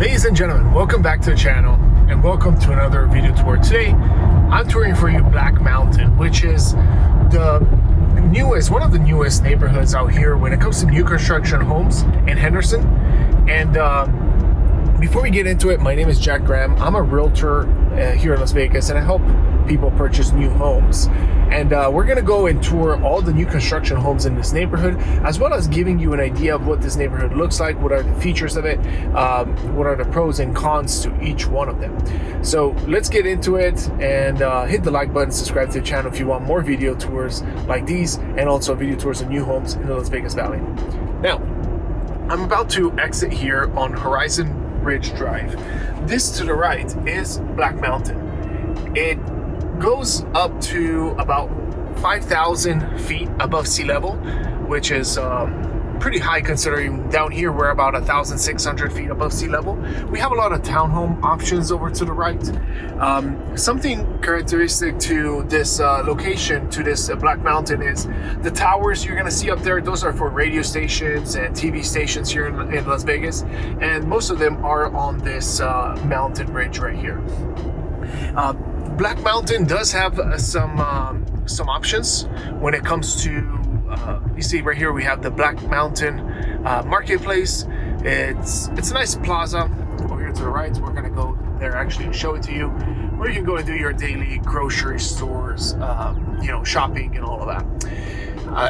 Ladies and gentlemen, welcome back to the channel and welcome to another video tour. Today I'm touring for you Black Mountain, which is one of the newest neighborhoods out here when it comes to new construction homes in Henderson. And before we get into it, my name is Jack Graham. I'm a realtor here in Las Vegas, and I help people purchase new homes. And we're gonna go and tour all the new construction homes in this neighborhood, as well as giving you an idea of what this neighborhood looks like, what are the features of it, what are the pros and cons to each one of them. So let's get into it, and hit the like button, subscribe to the channel if you want more video tours like these, and also video tours of new homes in the Las Vegas Valley. Now, I'm about to exit here on Horizon Ridge Drive. This to the right is Black Mountain. It goes up to about 5,000 feet above sea level, which is pretty high considering down here we're about 1,600 feet above sea level. We have a lot of townhome options over to the right. Something characteristic to this location, to this Black Mountain, is the towers you're gonna see up there. Those are for radio stations and TV stations here in Las Vegas, and most of them are on this mountain ridge right here. Black Mountain does have some options when it comes to you see right here we have the Black Mountain Marketplace. It's a nice plaza over here to the right. We're gonna go there actually and show it to you, where you can go and do your daily grocery stores, shopping and all of that.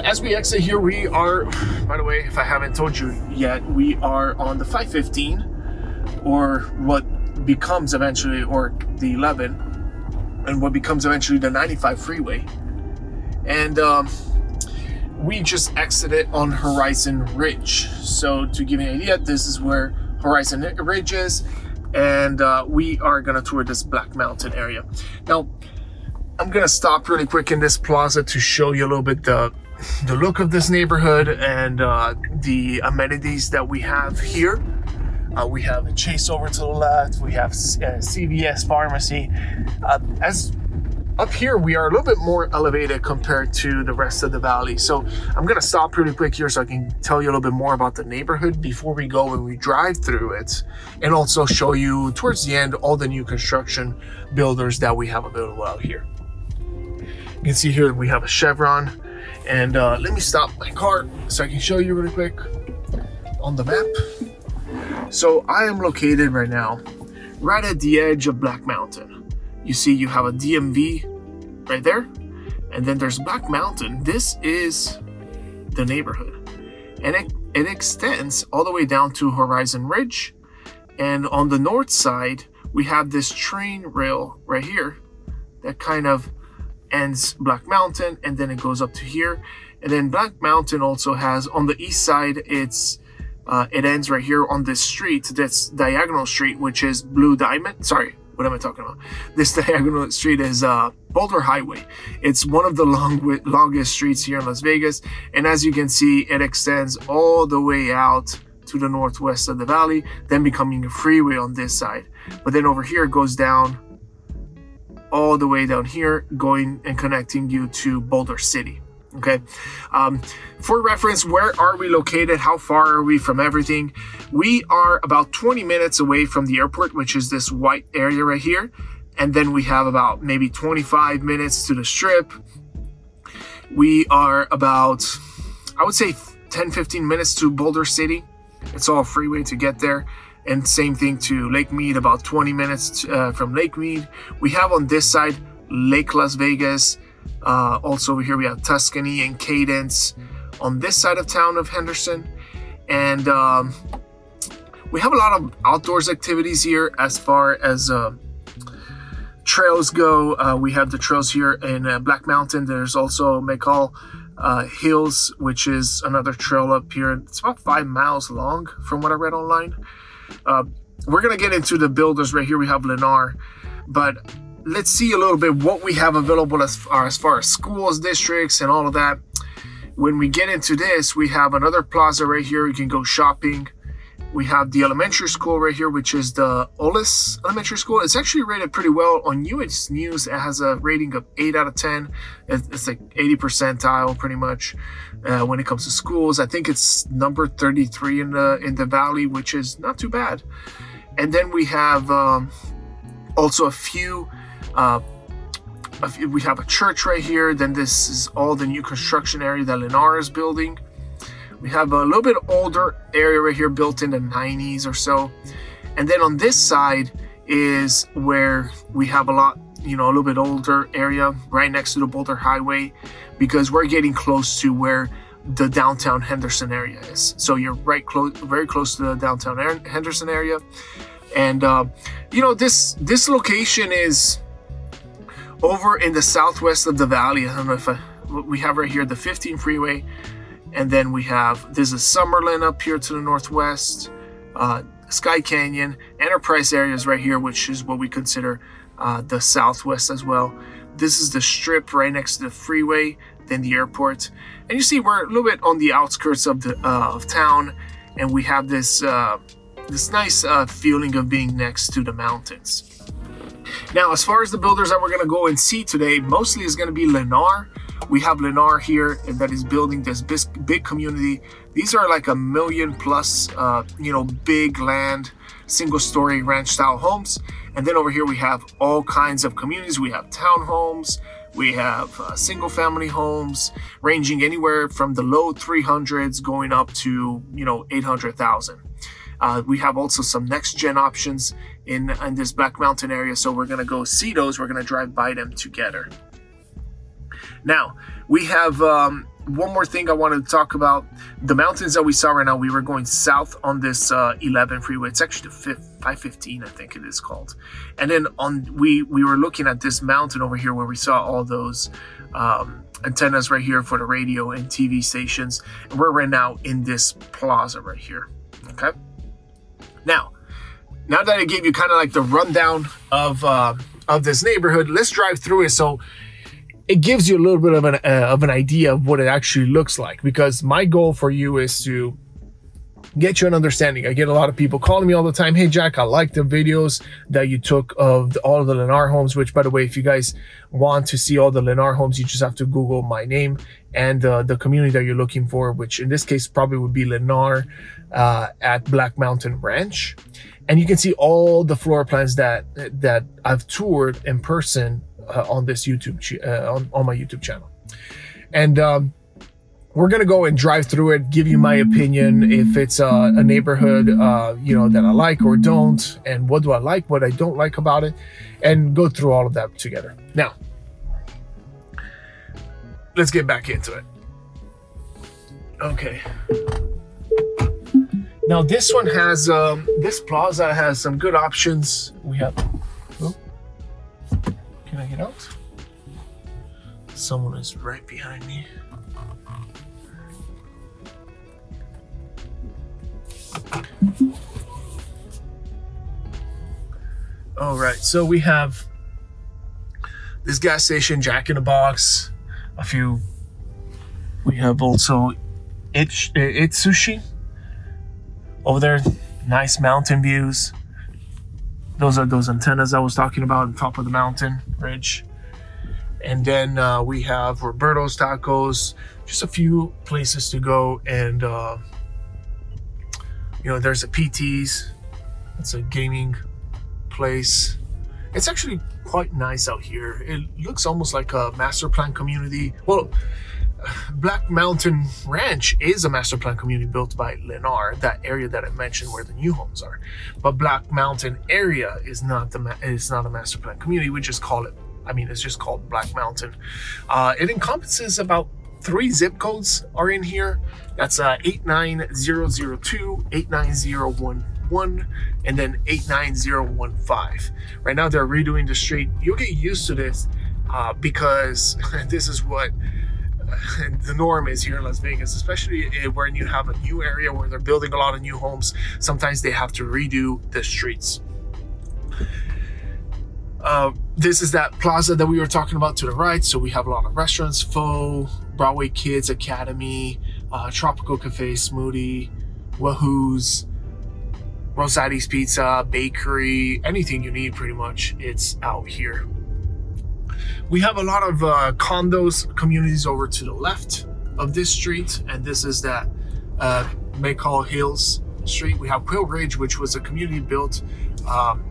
As we exit here, we are, by the way, if I haven't told you yet, we are on the 515, or what becomes eventually, or the 11, and what becomes eventually the 95 freeway. And we just exited on Horizon Ridge. So to give you an idea, this is where Horizon Ridge is, and we are gonna tour this Black Mountain area. Now, I'm gonna stop really quick in this plaza to show you a little bit the look of this neighborhood and the amenities that we have here. We have a Chase over to the left. We have CVS Pharmacy. As up here, we are a little bit more elevated compared to the rest of the valley. So I'm gonna stop really quick here so I can tell you a little bit more about the neighborhood before we go and we drive through it, and also show you towards the end all the new construction builders that we have available out here. You can see here we have a Chevron, and let me stop my car so I can show you really quick on the map. So I am located right now right at the edge of Black Mountain. You see you have a DMV right there, and then there's Black Mountain. This is the neighborhood, and it extends all the way down to Horizon Ridge. And on the north side we have this train rail right here that kind of ends Black Mountain, and then it goes up to here. And then Black Mountain also has, on the east side, it ends right here on this street, this diagonal street, which is Blue Diamond. Sorry, what am I talking about? This diagonal street is Boulder Highway. It's one of the longest streets here in Las Vegas, and as you can see, it extends all the way out to the northwest of the valley, then becoming a freeway on this side. But then over here it goes down all the way down here, going and connecting you to Boulder City. Okay, for reference, where are we located? How far are we from everything? We are about 20 minutes away from the airport, which is this white area right here. And then we have about maybe 25 minutes to the Strip. We are about, I would say 10-15 minutes to Boulder City. It's all freeway to get there. And same thing to Lake Mead, about 20 minutes from Lake Mead. We have on this side Lake Las Vegas. Also over here we have Tuscany and Cadence on this side of town of Henderson. And we have a lot of outdoors activities here as far as trails go. We have the trails here in Black Mountain. There's also McCall Hills, which is another trail up here. It's about 5 miles long from what I read online. We're gonna get into the builders right here. We have Lennar, but let's see a little bit what we have available as far as schools, districts, and all of that. When we get into this, we have another plaza right here. You can go shopping. We have the elementary school right here, which is the Olis Elementary School. It's actually rated pretty well on US News. It has a rating of 8 out of 10. It's like 80 percentile pretty much when it comes to schools. I think it's number 33 in the valley, which is not too bad. And then we have also a few, we have a church right here. Then this is all the new construction area that Lennar is building. We have a little bit older area right here built in the 90s or so. And then on this side is where we have a lot, you know, a little bit older area right next to the Boulder Highway, because we're getting close to where the downtown Henderson area is. So you're right close, very close to the downtown Henderson area. And you know, this location is over in the southwest of the valley. I don't know if we have right here the 15 freeway, and then we have, this is Summerlin up here to the northwest, Sky Canyon, Enterprise areas right here, which is what we consider the southwest as well. This is the strip right next to the freeway, then the airport. And you see we're a little bit on the outskirts of the of town, and we have this this nice feeling of being next to the mountains. Now, as far as the builders that we're going to go and see today, mostly is going to be Lennar. We have Lennar here that is building this big community. These are like 1 million plus, you know, big land, single-story ranch-style homes. And then over here we have all kinds of communities. We have townhomes, we have single-family homes, ranging anywhere from the low 300s going up to, you know, 800,000. We have also some next-gen options in this Black Mountain area, so we're gonna go see those. We're gonna drive by them together. Now, we have one more thing I wanted to talk about. The mountains that we saw right now, we were going south on this 11 freeway. It's actually the 515, I think it is called. And then we were looking at this mountain over here where we saw all those antennas right here for the radio and TV stations. And we're right now in this plaza right here, okay? Now that I gave you kind of like the rundown of this neighborhood, let's drive through it so it gives you a little bit of an idea of what it actually looks like, because my goal for you is to get you an understanding. I get a lot of people calling me all the time. Hey, Jack, I like the videos that you took of all of the Lennar homes, which, by the way, if you guys want to see all the Lennar homes, you just have to Google my name and the community that you're looking for, which in this case probably would be Lennar at Black Mountain Ranch. And you can see all the floor plans that I've toured in person on this YouTube on my YouTube channel. And we're gonna go and drive through it, give you my opinion if it's a neighborhood you know, that I like or don't, and what do I like, what I don't like about it, and go through all of that together. Now, let's get back into it. Okay. Now this one has this plaza has some good options. We have, oh, can I get out? Someone is right behind me. All right, so we have this gas station, Jack in the Box, a few. We have also It's Sushi over there. Nice mountain views. Those are those antennas I was talking about on top of the mountain ridge. And then we have Roberto's Tacos, just a few places to go. And you know, there's a PT's. It's a gaming place. It's actually quite nice out here. It looks almost like a master plan community. Well, Black Mountain Ranch is a master plan community built by Lennar, that area that I mentioned where the new homes are. But Black Mountain area is not a master plan community. We just call it, I mean, it's just called Black Mountain. It encompasses about 3 zip codes are in here. That's 89002, 89011, and then 89015. Right now they're redoing the street. You'll get used to this because this is what the norm is here in Las Vegas, especially when you have a new area where they're building a lot of new homes. Sometimes they have to redo the streets. This is that plaza that we were talking about to the right. So we have a lot of restaurants, Faux, Broadway Kids Academy, Tropical Cafe, Smoothie, Wahoo's, Rosati's Pizza, Bakery, anything you need pretty much, it's out here. We have a lot of condos, communities over to the left of this street, and this is that Maycall Hills street, we have Quill Ridge, which was a community built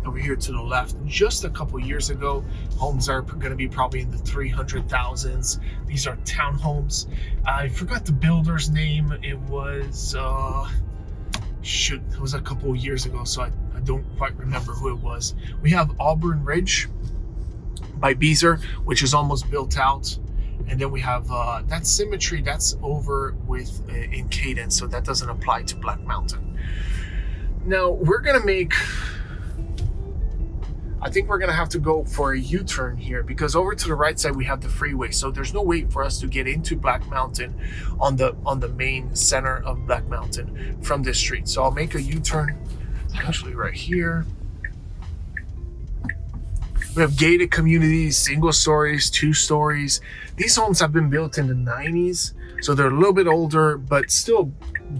over here to the left just a couple years ago. Homes are going to be probably in the 300,000s. These are townhomes. I forgot the builder's name. It was it was a couple years ago, so I don't quite remember who it was. We have Auburn Ridge by Beezer, which is almost built out. And then we have that Symmetry, that's over with in Cadence, so that doesn't apply to Black Mountain. Now we're gonna make, I think we're gonna have to go for a U-turn here, because over to the right side we have the freeway, so there's no way for us to get into Black Mountain on the main center of Black Mountain from this street. So I'll make a U-turn actually right here. We have gated communities, single stories, 2 stories. These homes have been built in the 90s, so they're a little bit older, but still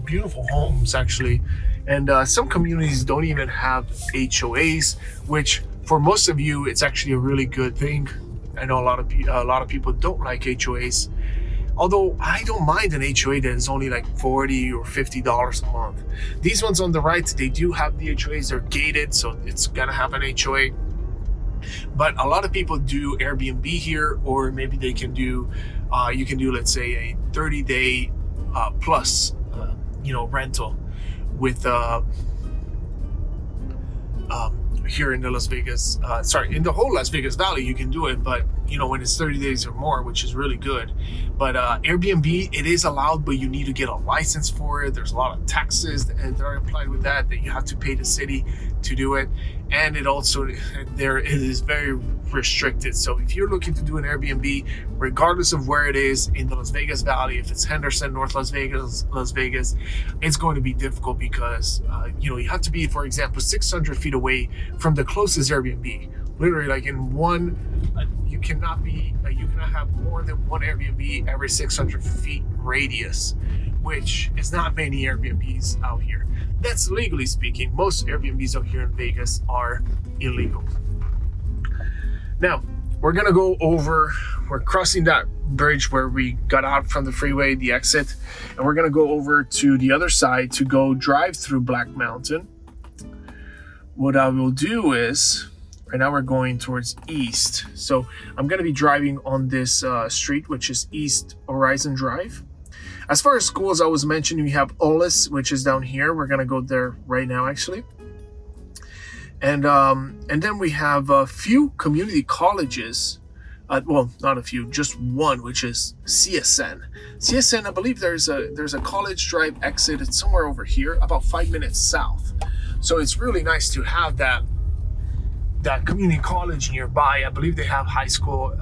beautiful homes actually. And some communities don't even have HOAs, which for most of you, it's actually a really good thing. I know a lot of people don't like HOAs, although I don't mind an HOA that is only like $40 or $50 a month. These ones on the right, they do have the HOAs. They're gated, so it's gonna have an HOA. But a lot of people do Airbnb here, or maybe they can do, you can do, let's say, a 30-day plus, rental with here in the Las Vegas, in the whole Las Vegas Valley, you can do it, but when it's 30 days or more, which is really good. But Airbnb, it is allowed, but you need to get a license for it. There's a lot of taxes that are applied with that you have to pay the city to do it. And it also, it is very restricted. So if you're looking to do an Airbnb, regardless of where it is in the Las Vegas Valley, if it's Henderson, North Las Vegas, it's going to be difficult because, you have to be, for example, 600 feet away from the closest Airbnb. Literally, like in one, you cannot have more than one Airbnb every 600 feet radius, which is not many Airbnbs out here. That's legally speaking. Most Airbnbs out here in Vegas are illegal. Now, we're gonna go over, we're crossing that bridge where we got out from the freeway, the exit, and we're gonna go over to the other side to go drive through Black Mountain. What I will do is, right now we're going towards east. So I'm gonna be driving on this street, which is East Horizon Drive. As far as schools, I was mentioning, we have Olis, which is down here. We're gonna go there right now, actually. And then we have a few community colleges. Well, not a few, just one, which is CSN. CSN, I believe there's a College Drive exit. It's somewhere over here, about 5 minutes south. So it's really nice to have that community college nearby. I believe they have high school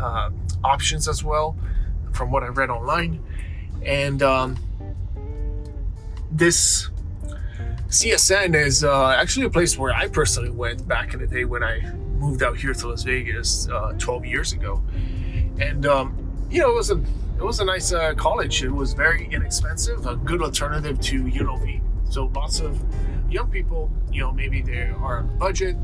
options as well, from what I read online. And this CSN is actually a place where I personally went back in the day when I moved out here to Las Vegas 12 years ago. And it was a nice college. It was very inexpensive, a good alternative to UNLV. So lots of young people, maybe they are on a budget,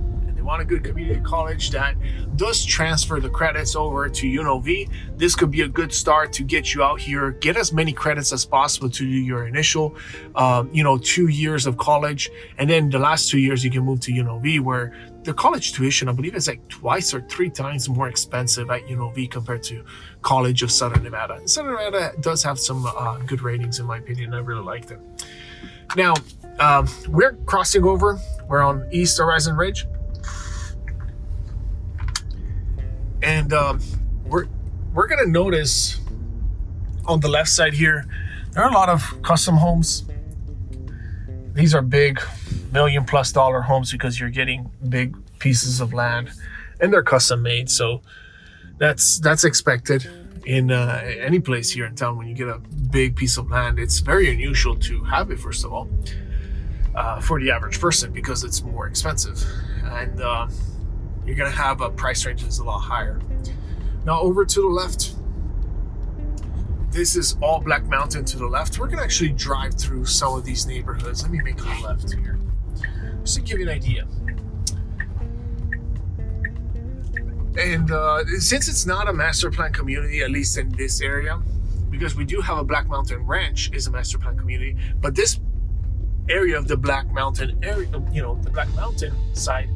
want a good community college that does transfer the credits over to UNLV. This could be a good start to get you out here, get as many credits as possible to do your initial 2 years of college, and then the last 2 years you can move to UNLV, where the college tuition, I believe, is like 2 or 3 times more expensive at UNLV compared to College of Southern Nevada. And Southern Nevada does have some good ratings, in my opinion. I really liked it. Now, we're crossing over. We're on East Horizon Ridge. And we're gonna notice on the left side here, there are a lot of custom homes. These are big $1 million+ homes because you're getting big pieces of land, and they're custom made. So that's expected in any place here in town. When you get a big piece of land, it's very unusual to have it, first of all, for the average person, because it's more expensive. And you're gonna have a price range that's a lot higher. Now over to the left, this is all Black Mountain to the left. We're gonna actually drive through some of these neighborhoods. Let me make a left here, just to give you an idea. And since it's not a master plan community, at least in this area, because we do have a Black Mountain Ranch is a master plan community, but this area of the Black Mountain area, you know, the Black Mountain side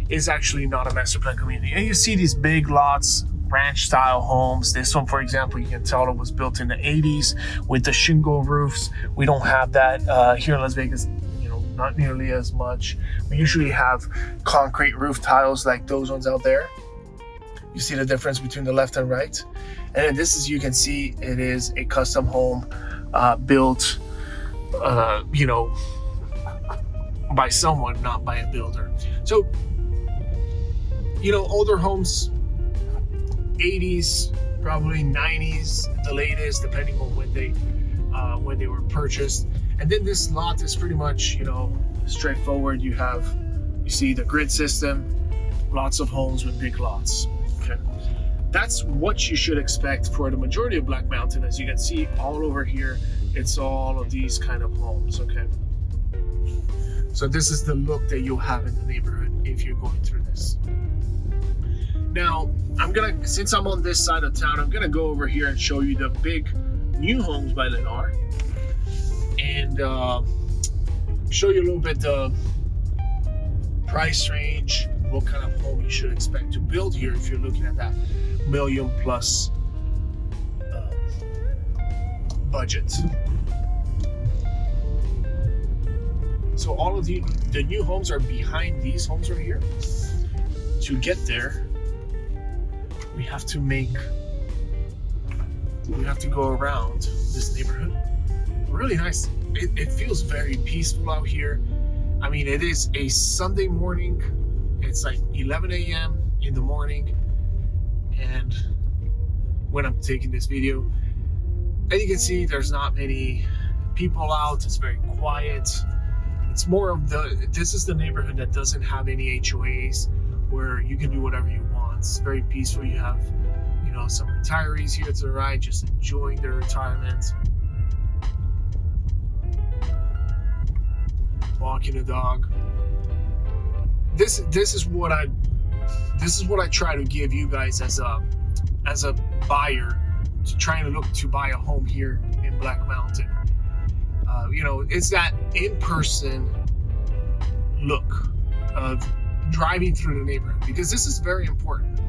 is actually not a master plan community. And you see these big lots, ranch style homes. This one, for example, you can tell it was built in the 80s with the shingle roofs. We don't have that here in Las Vegas, you know, not nearly as much. We usually have concrete roof tiles like those ones out there. You see the difference between the left and right. And then this is, you can see it is a custom home built, you know, by someone, not by a builder. So, you know, older homes, 80s, probably 90s, the latest, depending on when they were purchased. And then this lot is pretty much, you know, straightforward. You see the grid system, lots of homes with big lots. Okay, that's what you should expect for the majority of Black Mountain. As you can see all over here, it's all of these kind of homes. Okay, so this is the look that you'll have in the neighborhood if you're going through this. Now, since I'm on this side of town, I'm gonna go over here and show you the big new homes by Lennar, and show you a little bit the price range, what kind of home you should expect to build here if you're looking at that $1 million plus budget. So all of the new homes are behind these homes right here. To get there, we have to go around this neighborhood. Really nice. It feels very peaceful out here. I mean, it is a Sunday morning. It's like 11 a.m. in the morning, and when I'm taking this video, and you can see there's not many people out. It's very quiet. It's more of this is the neighborhood that doesn't have any HOAs where you can do whatever you want. It's very peaceful. You have, you know, some retirees here to the right just enjoying their retirement, walking a dog. This is what I try to give you guys as a buyer trying to look to buy a home here in Black Mountain. You know, it's that in-person look of driving through the neighborhood, because this is very important.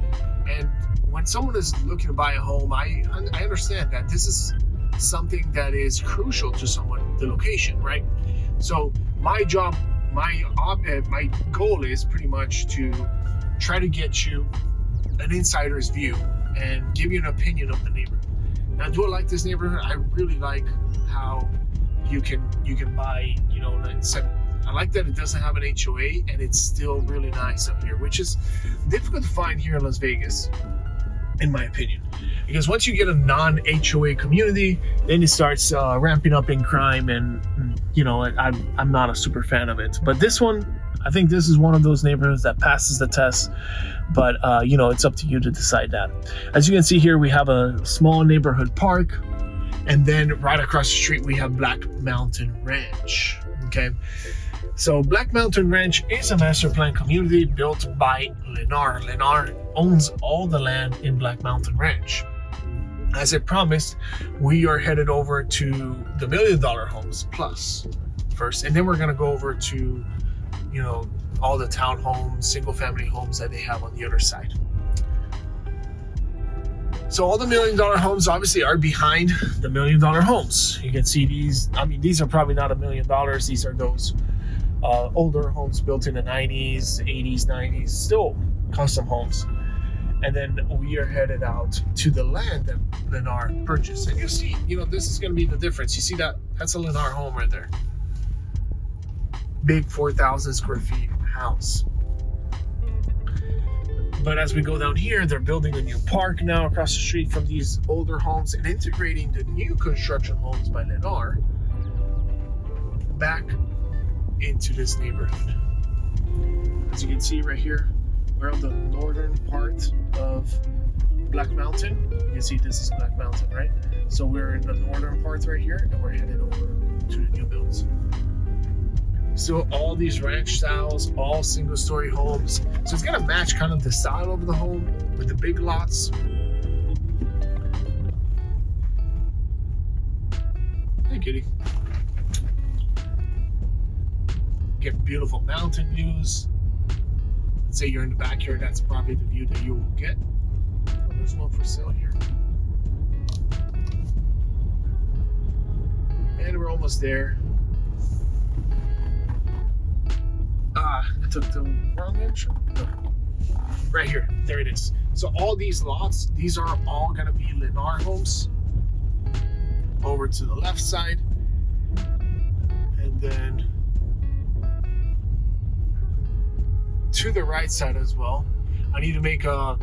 And when someone is looking to buy a home, I understand that this is something that is crucial to someone, the location, right? So my job, my goal is pretty much to try to get you an insider's view and give you an opinion of the neighborhood. Now, do I like this neighborhood? I really like how you can buy, you know, I like that it doesn't have an HOA and it's still really nice up here, which is difficult to find here in Las Vegas, in my opinion. Because once you get a non-HOA community, then it starts ramping up in crime, and you know, I'm not a super fan of it. But this one, I think this is one of those neighborhoods that passes the test. But you know, it's up to you to decide that. As you can see here, we have a small neighborhood park, and then right across the street we have Black Mountain Ranch. Okay, so Black Mountain Ranch is a master plan community built by Lennar. Lennar owns all the land in Black Mountain Ranch. As I promised, we are headed over to the $1 million homes plus first, and then we're going to go over to, you know, all the townhomes, single family homes that they have on the other side. So all the $1 million homes obviously are behind the $1 million homes. You can see these. I mean, these are probably not $1 million. These are those older homes built in the 90s, 80s, 90s, still custom homes. And then we are headed out to the land that Lennar purchased. And you see, you know, this is going to be the difference. You see that? That's a Lennar home right there. Big 4,000 square feet house. But as we go down here, they're building a new park now across the street from these older homes and integrating the new construction homes by Lennar back into this neighborhood. As you can see right here, we're on the northern part of Black Mountain. You can see this is Black Mountain, right? So we're in the northern part right here, and we're headed over to the new builds. So all these ranch styles, all single-story homes. So it's gonna match kind of the style of the home with the big lots. Hey, kitty. get beautiful mountain views. Let's say you're in the backyard, that's probably the view that you will get. Oh, there's one for sale here. And we're almost there. I took the wrong entrance. No. Right here, there it is. So all these lots, these are all gonna be Lennar homes. Over to the left side. And then to the right side as well. I need to make a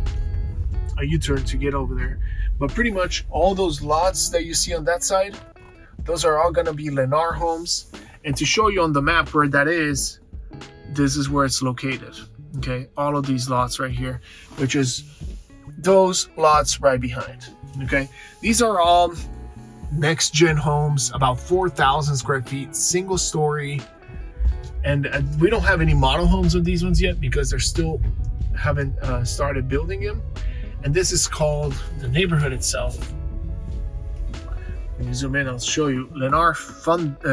U-turn to get over there. But pretty much all those lots that you see on that side, those are all gonna be Lennar homes. And to show you on the map where that is, this is where it's located. Okay, all of these lots right here, which is those lots right behind. Okay, these are all next gen homes, about 4,000 square feet, single story. And we don't have any model homes of these ones yet because they're still haven't started building them. And this is called the neighborhood itself. When you zoom in, I'll show you Lennar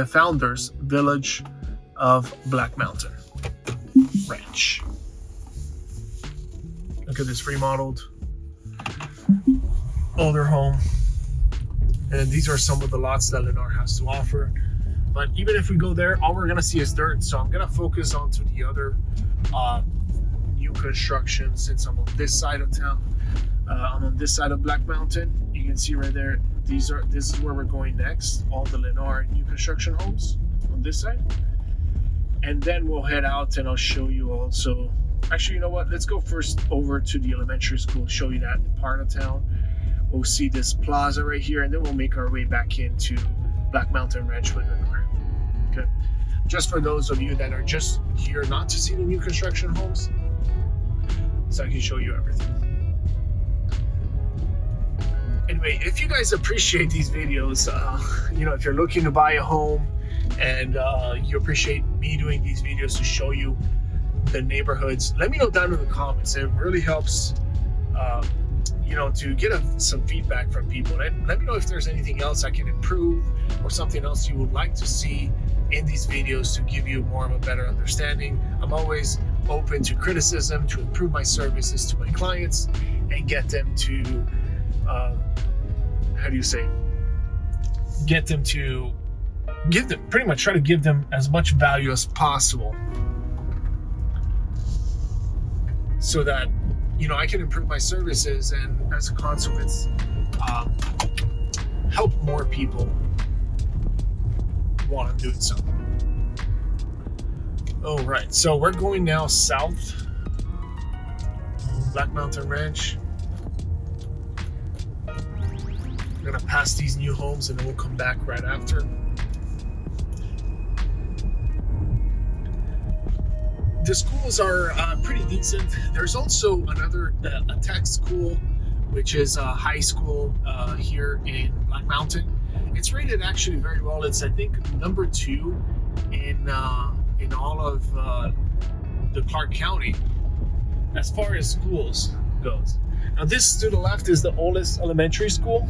Founders Village of Black Mountain Ranch. Look at this remodeled older home. And these are some of the lots that Lennar has to offer. But even if we go there, all we're gonna see is dirt. So I'm gonna focus onto the other new construction since I'm on this side of town. I'm on this side of Black Mountain. You can see right there, this is where we're going next. All the Lennar new construction homes on this side. And then we'll head out and I'll show you also, actually, you know what? Let's go first over to the elementary school, show you that part of town. We'll see this plaza right here, and then we'll make our way back into Black Mountain Ranch with Lennar. Okay. Just for those of you that are just here not to see the new construction homes, so I can show you everything. Anyway, if you guys appreciate these videos, you know, if you're looking to buy a home and you appreciate me doing these videos to show you the neighborhoods, let me know down in the comments. It really helps, you know, to get some feedback from people. And let me know if there's anything else I can improve or something else you would like to see in these videos to give you more of a better understanding. I'm always open to criticism, to improve my services to my clients and get them to, how do you say, get them to pretty much try to give them as much value as possible so that, you know, I can improve my services and as a consequence, help more people while I'm doing so. All right, so we're going now south, Black Mountain Ranch. We're gonna pass these new homes and then we'll come back right after. The schools are pretty decent. There's also another a tech school, which is a high school here in Black Mountain. It's rated actually very well. It's, I think, number 2 in all of the Clark County as far as schools goes. Now this to the left is the oldest elementary school.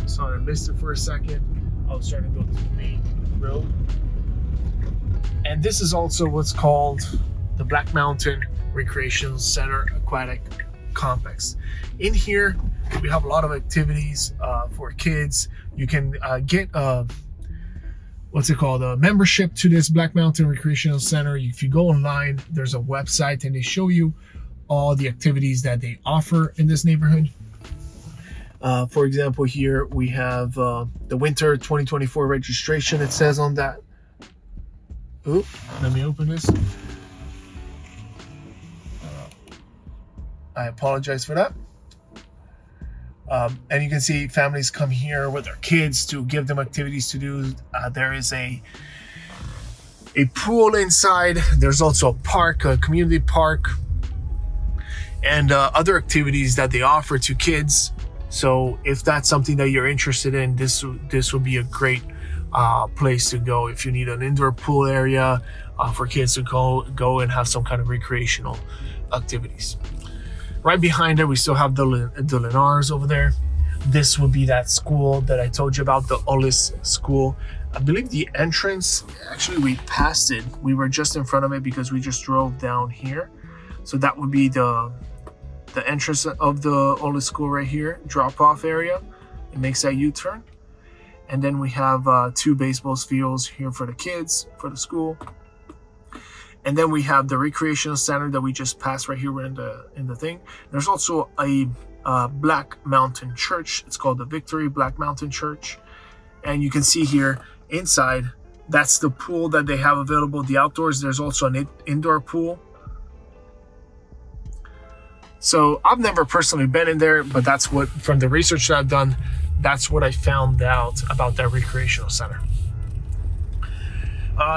Sorry, I missed it for a second. I was trying to go to the main road. And this is also what's called the Black Mountain Recreation Center Aquatic Complex. In here, we have a lot of activities for kids. You can get what's it called, a membership to this Black Mountain Recreational Center. If you go online, there's a website and they show you all the activities that they offer in this neighborhood. For example, here we have the winter 2024 registration. It says on that. Ooh, let me open this. I apologize for that. And you can see families come here with their kids to give them activities to do. There is a pool inside. There's also a park, a community park, and other activities that they offer to kids. So if that's something that you're interested in, this will be a great place to go if you need an indoor pool area for kids to go and have some kind of recreational activities. Right behind it, we still have the Lennars over there. This would be that school that I told you about, the oldest school I believe the entrance, actually we passed it. We were just in front of it because we just drove down here. So that would be the entrance of the old school right here, drop-off area. It makes that U-turn. And then we have 2 baseball fields here for the kids, for the school. And then we have the recreational center that we just passed right here in the thing. There's also a Black Mountain Church. It's called the Victory Black Mountain Church. And you can see here inside, that's the pool that they have available. The outdoors, there's also an indoor pool. So I've never personally been in there, but that's what, from the research that I've done, that's what I found out about that recreational center.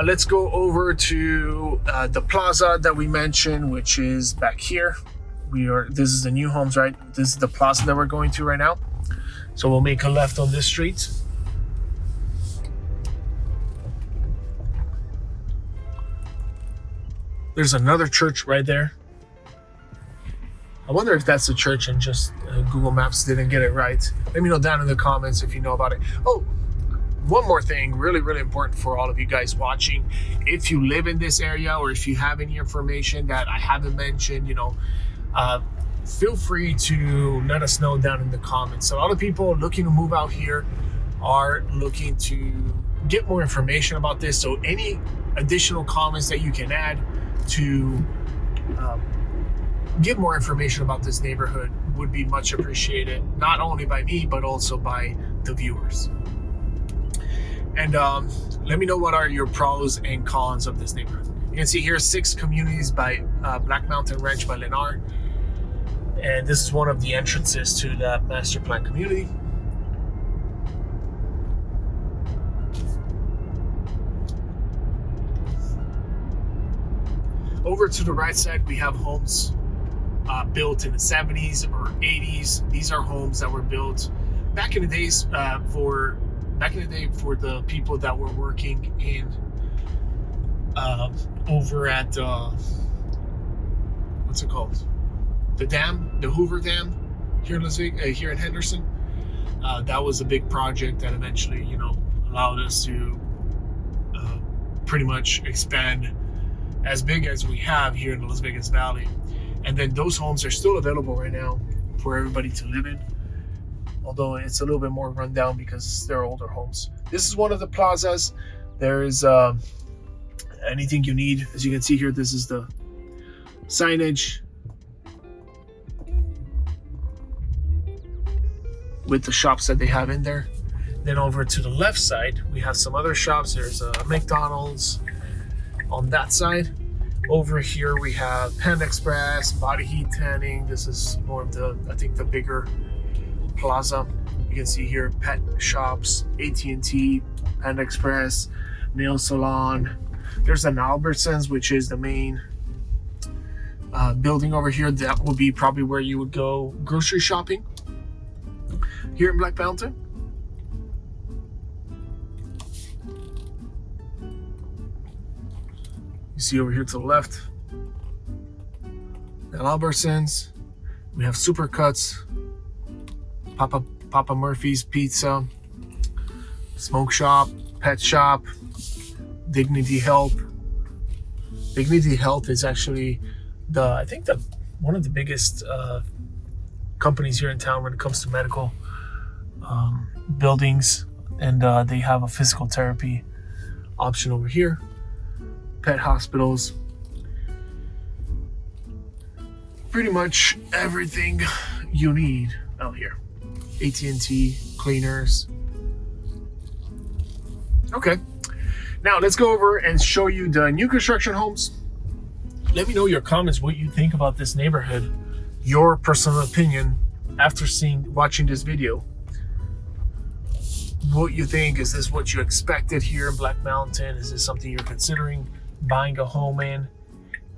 Let's go over to the plaza that we mentioned, which is back here. This is the new homes, right? This is the plaza that we're going to right now. So we'll make a left on this street. There's another church right there. I wonder if that's the church and just Google Maps didn't get it right. Let me know down in the comments if you know about it. Oh, one more thing, really, really important for all of you guys watching. If you live in this area or if you have any information that I haven't mentioned, you know, feel free to let us know down in the comments. A lot of people looking to move out here are looking to get more information about this. So any additional comments that you can add to give more information about this neighborhood would be much appreciated, not only by me, but also by the viewers. And let me know what are your pros and cons of this neighborhood. You can see here 6 communities by Black Mountain Ranch by Lennar. And this is one of the entrances to that master plan community. Over to the right side, we have homes built in the 70s or 80s. These are homes that were built back in the days for the people that were working in over at what's it called? The dam, the Hoover Dam here in Las Vegas, here in Henderson. That was a big project that eventually, you know, allowed us to pretty much expand as big as we have here in the Las Vegas Valley. And then those homes are still available right now for everybody to live in, although it's a little bit more run down because they're older homes. This is one of the plazas. There is anything you need. As you can see here, this is the signage with the shops that they have in there. Then over to the left side, we have some other shops. There's a McDonald's on that side. Over here we have Panda Express, Body Heat Tanning. This is more of the, I think, the bigger plaza. You can see here pet shops, AT&T, Panda Express, nail salon. There's an Albertsons, which is the main building over here. That will be probably where you would go grocery shopping here in Black Mountain. You see over here to the left, at Albertsons, we have Supercuts, Papa Murphy's Pizza, Smoke Shop, Pet Shop, Dignity Health. Dignity Health is actually I think one of the biggest companies here in town when it comes to medical buildings, and they have a physical therapy option over here. Pet hospitals, pretty much everything you need out here. AT&T, cleaners. Okay, now let's go over and show you the new construction homes. Let me know your comments, what you think about this neighborhood, your personal opinion after watching this video. What you think, is this what you expected here in Black Mountain? Is this something you're considering buying a home in?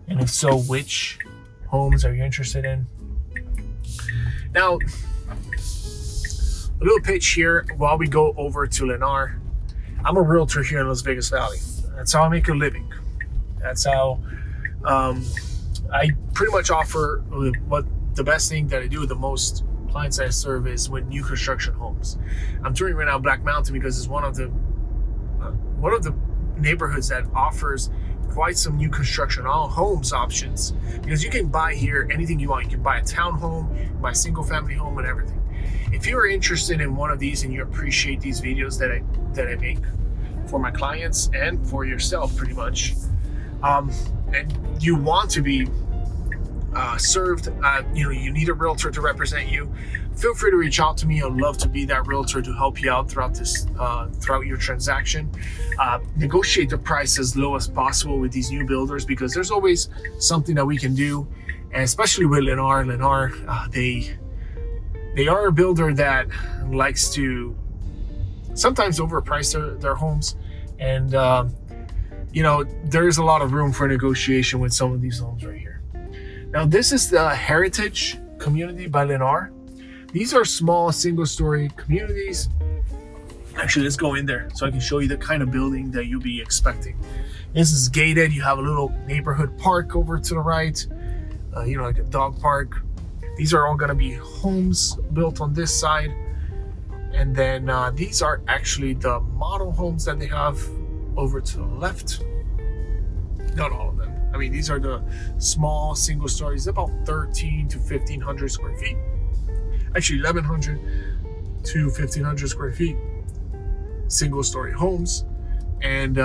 And if so, which homes are you interested in? Now, a little pitch here while we go over to Lennar. I'm a realtor here in Las Vegas Valley. That's how I make a living. That's how I pretty much offer what the best thing that I do, the most clients I serve is with new construction homes. I'm touring right now Black Mountain because it's one of the one of the neighborhoods that offers quite some new construction homes options, because you can buy here anything you want. You can buy a townhome, buy a single family home, and everything. If you are interested in one of these and you appreciate these videos that I make for my clients and for yourself pretty much, and you want to be served, you need a realtor to represent you, feel free to reach out to me. I'd love to be that realtor to help you out throughout this throughout your transaction. Negotiate the price as low as possible with these new builders, because there's always something that we can do, and especially with Lennar. They are a builder that likes to sometimes overprice their homes, and there's a lot of room for negotiation with some of these homes right here. Now, this is the Heritage community by Lennar. These are small single-story communities. Actually, let's go in there so I can show you the kind of building that you'll be expecting. This is gated. You have a little neighborhood park over to the right, like a dog park. These are all going to be homes built on this side. And then these are actually the model homes that they have over to the left. Not all of them. I mean, these are the small single stories, about 1,300 to 1,500 square feet. Actually, 1,100 to 1,500 square feet, single story homes. And,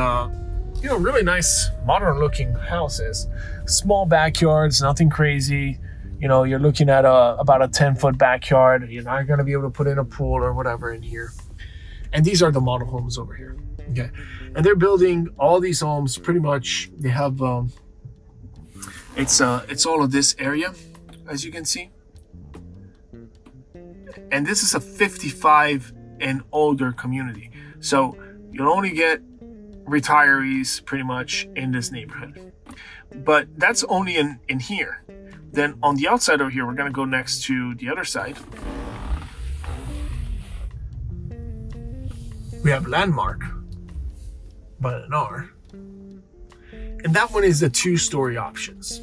really nice modern looking houses. Small backyards, nothing crazy. You're looking at about a 10-foot backyard. You're not going to be able to put in a pool or whatever in here. And these are the model homes over here. Okay. And they're building all these homes pretty much. They have, it's all of this area, as you can see. And this is a 55 and older community. So you'll only get retirees pretty much in this neighborhood. But that's only in here. Then on the outside over here, we're gonna go next to the other side. We have Landmark by Lennar. And that one is the 2-story options.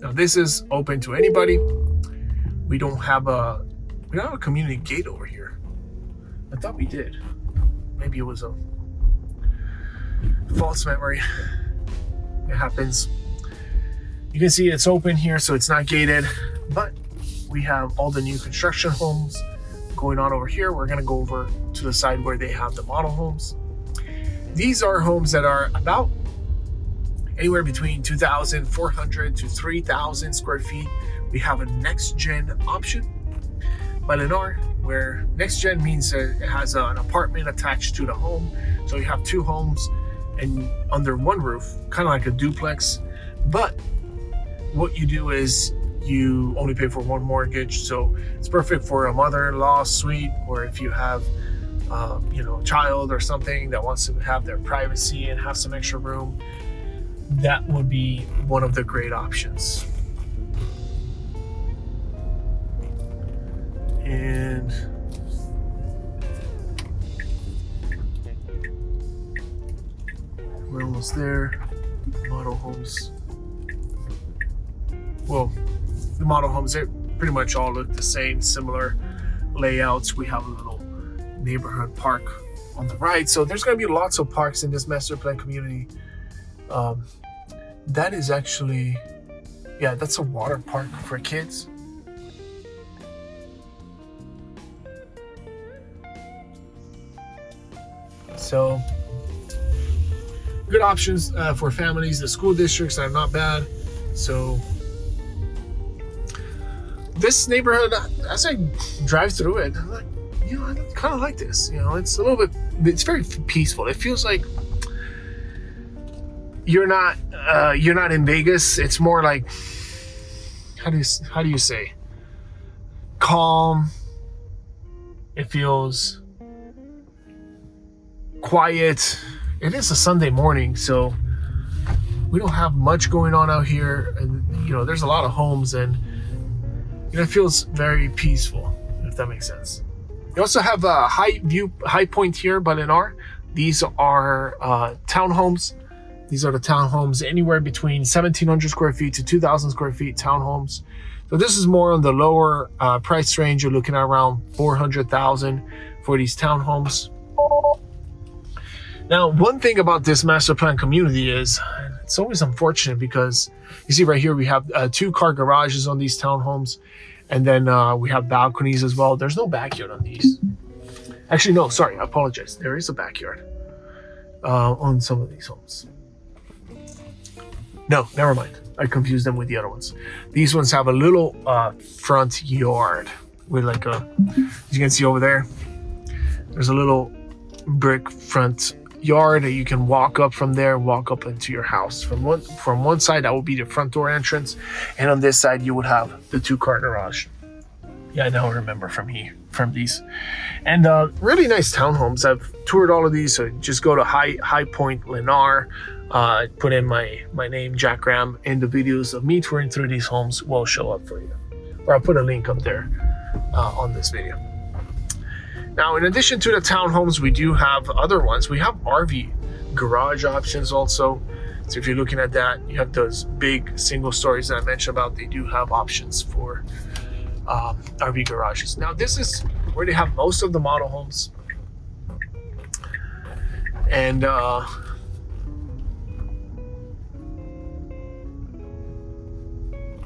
Now this is open to anybody. We don't have a community gate over here. I thought we did. Maybe it was a false memory. It happens. You can see it's open here, so it's not gated, but we have all the new construction homes going on over here. We're gonna go over to the side where they have the model homes. These are homes that are about anywhere between 2,400 to 3,000 square feet. We have a next gen option by Lennar, where next gen means that it has an apartment attached to the home. So you have 2 homes and under one roof, kind of like a duplex. But what you do is you only pay for 1 mortgage. So it's perfect for a mother-in-law suite, or if you have a child or something that wants to have their privacy and have some extra room, that would be one of the great options. And we're almost there. Model homes. Well, the model homes, they pretty much all look the same, similar layouts. We have a little neighborhood park on the right. So there's going to be lots of parks in this master plan community. That is actually, that's a water park for kids. So good options for families. The school districts are not bad. So this neighborhood, as I drive through it, I'm like, I kind of like this. It's a little bit, it's very peaceful. It feels like you're not in Vegas. It's more like, how do you say, calm. It feels quiet. It is a Sunday morning, so we don't have much going on out here, and there's a lot of homes, and it feels very peaceful, if that makes sense. You also have a High Point here by Lennar. These are townhomes. These are the townhomes, anywhere between 1,700 square feet to 2,000 square feet townhomes. So this is more on the lower price range. You're looking at around 400,000 for these townhomes. Now, one thing about this master plan community is it's always unfortunate because you see right here, we have 2-car garages on these townhomes. And then we have balconies as well. There's no backyard on these. Actually, no, sorry, I apologize. There is a backyard on some of these homes. No, never mind. I confused them with the other ones. These ones have a little front yard with like a, as you can see over there, there's a little brick front yard that you can walk up from there, walk up into your house. From one side, that will be the front door entrance, and on this side, you would have the 2-car garage. Yeah, I now remember from these. And really nice townhomes. I've toured all of these, so just go to High Point Lennar. Put in my name, Jack Graham, and the videos of me touring through these homes will show up for you. Or I'll put a link up there on this video. Now, in addition to the townhomes, we do have other ones. We have RV garage options also. So if you're looking at that, you have those big single stories that I mentioned about. They do have options for RV garages. Now, this is where they have most of the model homes. And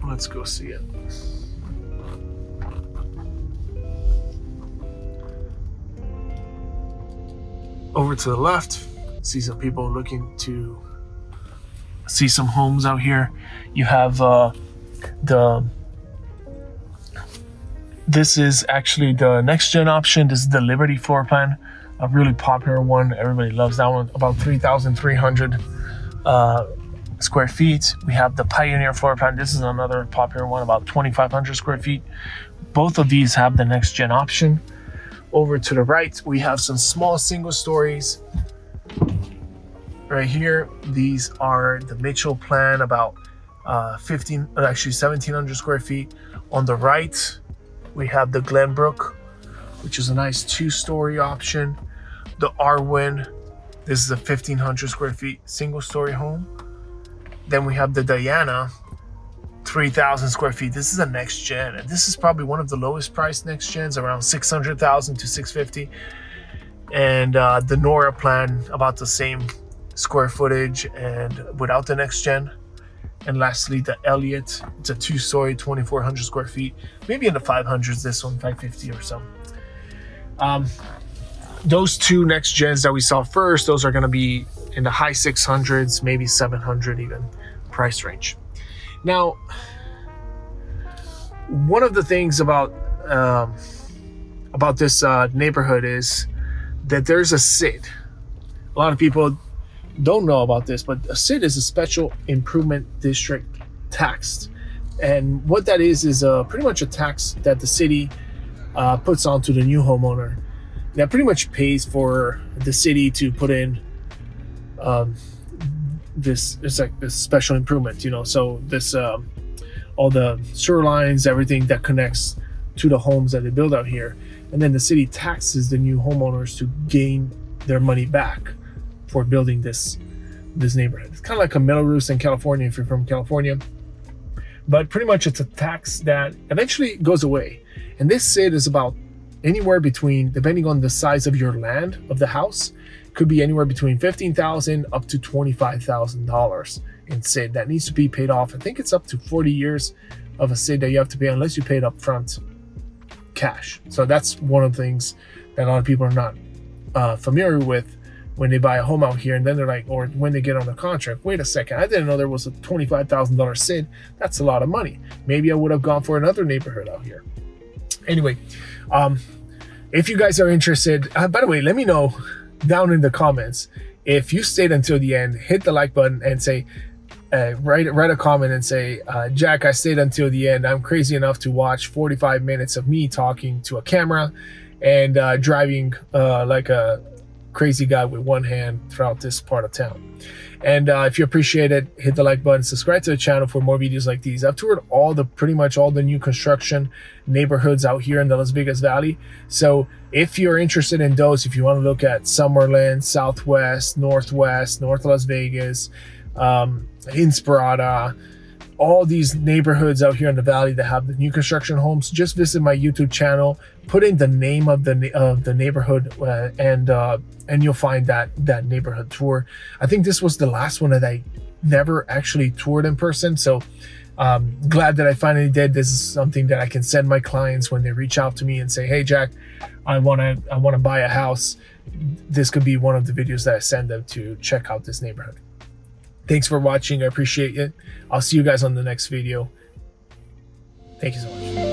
let's go see it. Over to the left, see some people looking to see some homes out here. You have this is actually the next gen option. This is the Liberty floor plan, a really popular one. Everybody loves that one. About 3,300 square feet. We have the Pioneer floor plan. This is another popular one, about 2,500 square feet. Both of these have the next gen option. Over to the right, we have some small single stories. Right here, these are the Mitchell plan, about 1,700 square feet. On the right, we have the Glenbrook, which is a nice 2-story option. The Arwen, this is a 1,500 square feet single story home. Then we have the Diana, 3,000 square feet. This is a next gen, and this is probably one of the lowest priced next gens, around 600,000 to 650. And the Nora plan, about the same square footage and without the next gen. And lastly, the Elliott, it's a 2-story, 2,400 square feet, maybe in the 500s. This one, 550 or so. Those 2 next gens that we saw first, those are going to be in the high 600s, maybe 700 even price range. Now, one of the things about this neighborhood is that there's a SID. A lot of people don't know about this, but a SID is a special improvement district tax. And what that is pretty much a tax that the city puts onto the new homeowner. That pretty much pays for the city to put in this special improvement, you know. So this all the sewer lines, everything that connects to the homes that they build out here, and then the city taxes the new homeowners to gain their money back for building this neighborhood. It's kind of like a Melrose in California if you're from California, but pretty much it's a tax that eventually goes away. And this SID is about anywhere between, depending on the size of your land of the house, could be anywhere between $15,000 up to $25,000 in SID that needs to be paid off. I think it's up to 40 years of a SID that you have to pay unless you pay it up front cash. So that's one of the things that a lot of people are not familiar with when they buy a home out here, and then they're like, or when they get on a contract, wait a second, I didn't know there was a $25,000 SID. That's a lot of money. Maybe I would have gone for another neighborhood out here. Anyway, if you guys are interested, by the way, let me know down in the comments if you stayed until the end. Hit the like button and say, write a comment and say, Jack, I stayed until the end. I'm crazy enough to watch 45 minutes of me talking to a camera and driving like a crazy guy with one hand throughout this part of town. And if you appreciate it, hit the like button, subscribe to the channel for more videos like these. I've toured pretty much all the new construction neighborhoods out here in the Las Vegas Valley. So if you're interested in those, if you want to look at Summerlin, Southwest, Northwest, North Las Vegas, Inspirada, all these neighborhoods out here in the valley that have the new construction homes, just visit my YouTube channel, put in the name of the neighborhood, and you'll find that neighborhood tour. I think this was the last one that I never actually toured in person, so glad that I finally did. This is something that I can send my clients when they reach out to me and say, hey Jack, I want to buy a house. This could be one of the videos that I send them to check out this neighborhood. Thanks for watching. I appreciate it. I'll see you guys on the next video. Thank you so much.